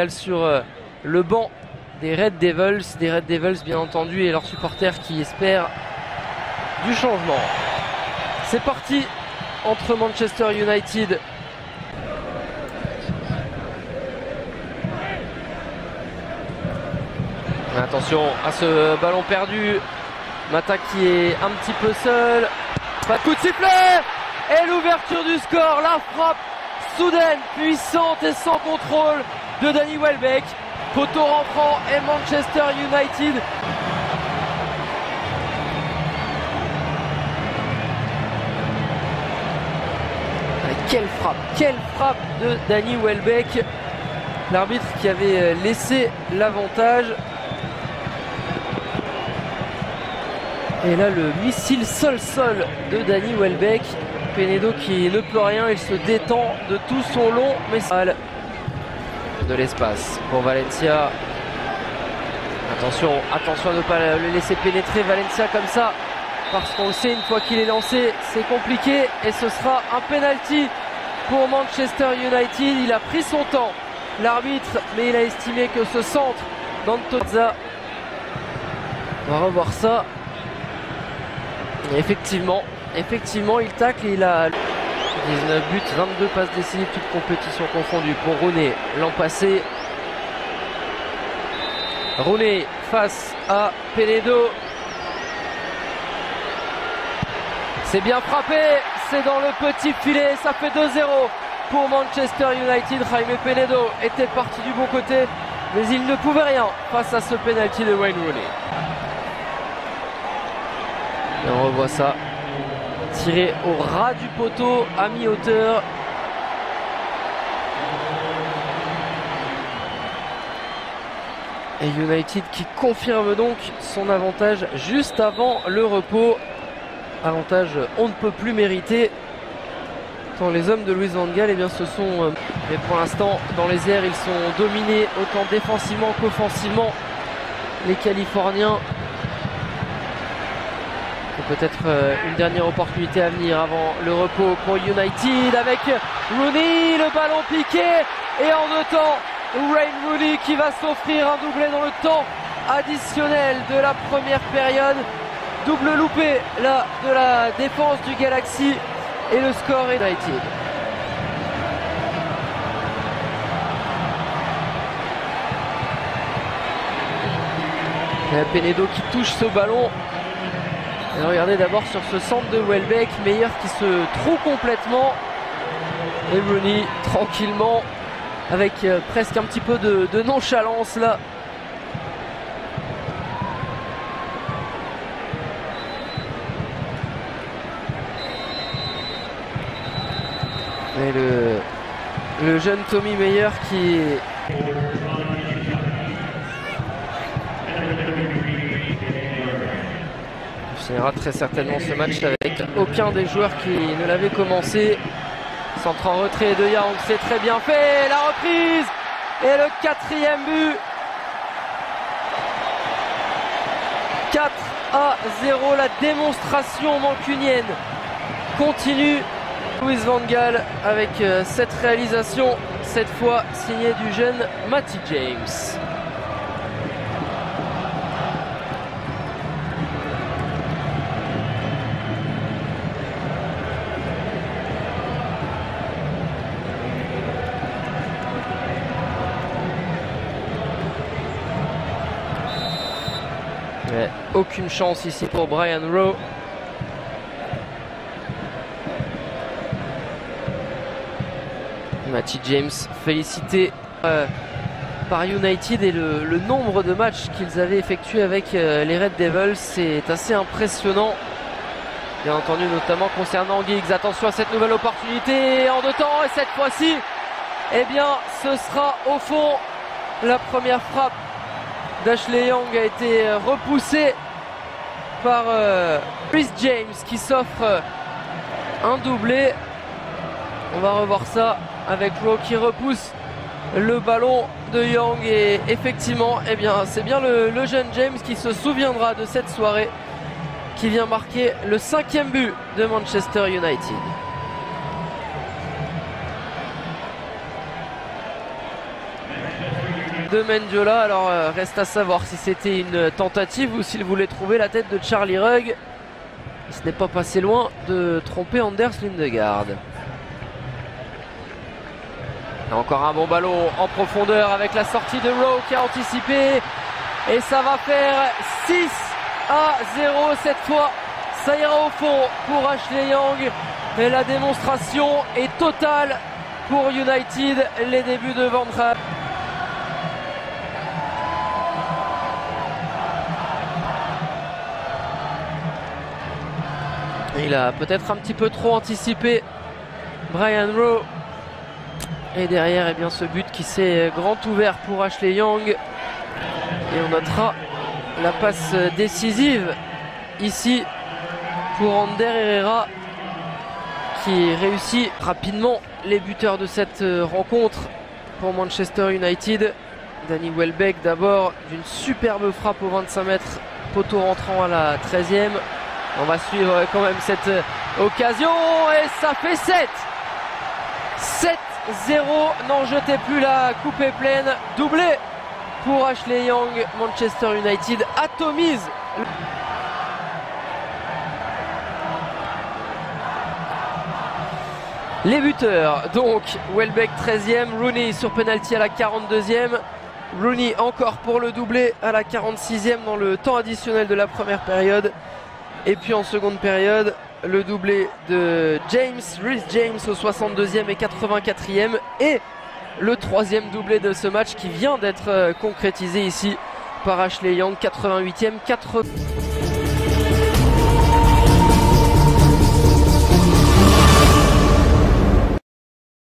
mal sur le banc des Red Devils bien entendu, et leurs supporters qui espèrent du changement. C'est parti entre Manchester United attention à ce ballon perdu. Mata qui est un petit peu seul. Pas de coup de sifflet. Et l'ouverture du score. La frappe soudaine, puissante et sans contrôle de Danny Welbeck. Poteau rentrant et Manchester United. Quelle frappe de Danny Welbeck. L'arbitre qui avait laissé l'avantage. Et là le missile sol-sol de Danny Welbeck. Penedo qui ne peut rien, il se détend de tout son long message. De l'espace pour Valencia. Attention à ne pas le laisser pénétrer Valencia comme ça. Parce qu'on le sait, une fois qu'il est lancé, c'est compliqué. Et ce sera un penalty pour Manchester United. Il a pris son temps, l'arbitre, mais il a estimé que ce centre d'Antonza. On va revoir ça. Et effectivement, il tacle et il a 19 buts, 22 passes décisives, toutes compétitions confondues pour Rooney l'an passé. Rooney face à Penedo. C'est bien frappé, c'est dans le petit filet, ça fait 2-0 pour Manchester United. Jaime Penedo était parti du bon côté, mais il ne pouvait rien face à ce penalty de Wayne Rooney. Et on revoit ça, tiré au ras du poteau, à mi-hauteur. Et United qui confirme donc son avantage juste avant le repos. Avantage on ne peut plus mériter. Tant les hommes de Louis van Gaal, eh bien, se sont... mais pour l'instant, dans les airs, ils sont dominés autant défensivement qu'offensivement. Les Californiens. Peut-être une dernière opportunité à venir avant le repos pour United avec Rooney, le ballon piqué et en deux temps Wayne Rooney qui va s'offrir un doublé dans le temps additionnel de la première période. Double loupé là de la défense du Galaxy et le score est United. Et Penedo qui touche ce ballon. Et regardez d'abord sur ce centre de Welbeck, Meyer qui se trouve complètement. Et Rooney tranquillement, avec presque un petit peu de nonchalance là. Et le jeune Tommy Meyer qui... finira très certainement ce match avec aucun des joueurs qui ne l'avait commencé. Centre en retrait de Young, c'est très bien fait. La reprise et le quatrième but. 4-0, la démonstration mancunienne continue. Louis van Gaal avec cette réalisation, cette fois signée du jeune Matty James. Mais aucune chance ici pour Brian Rowe. Matty James félicité par United et le nombre de matchs qu'ils avaient effectués avec les Red Devils, c'est assez impressionnant. Bien entendu, notamment concernant Giggs. Attention à cette nouvelle opportunité en deux temps et cette fois-ci, eh bien, ce sera au fond. La première frappe d'Ashley Young a été repoussée par Chris James qui s'offre un doublé. On va revoir ça avec Rowe qui repousse le ballon de Young et effectivement, eh bien, c'est bien le jeune James qui se souviendra de cette soirée, qui vient marquer le 5e but de Manchester United. de Mendiola. Alors reste à savoir si c'était une tentative ou s'il voulait trouver la tête de Charlie Rugg. Ce n'est pas passé loin de tromper Anders Lindegaard. Encore un bon ballon en profondeur avec la sortie de Rowe qui a anticipé. Et ça va faire 6-0 cette fois. Ça ira au fond pour Ashley Young. Et la démonstration est totale pour United. Les débuts de Van Dijk. Il a peut-être un petit peu trop anticipé Brian Rowe. Et derrière, eh bien, ce but qui s'est grand ouvert pour Ashley Young. Et on notera la passe décisive ici pour Ander Herrera qui réussit rapidement les buteurs de cette rencontre pour Manchester United. Danny Welbeck d'abord d'une superbe frappe au 25 mètres, poteau rentrant à la 13e. On va suivre quand même cette occasion et ça fait 7-0. N'en jetez plus, la coupe est pleine. Doublé pour Ashley Young. Manchester United atomise. Les buteurs, donc Welbeck 13e, Rooney sur penalty à la 42e. Rooney encore pour le doublé à la 46e dans le temps additionnel de la première période. Et puis en seconde période, le doublé de Reece James au 62e et 84e. Et le troisième doublé de ce match qui vient d'être concrétisé ici par Ashley Young, 88e, 80.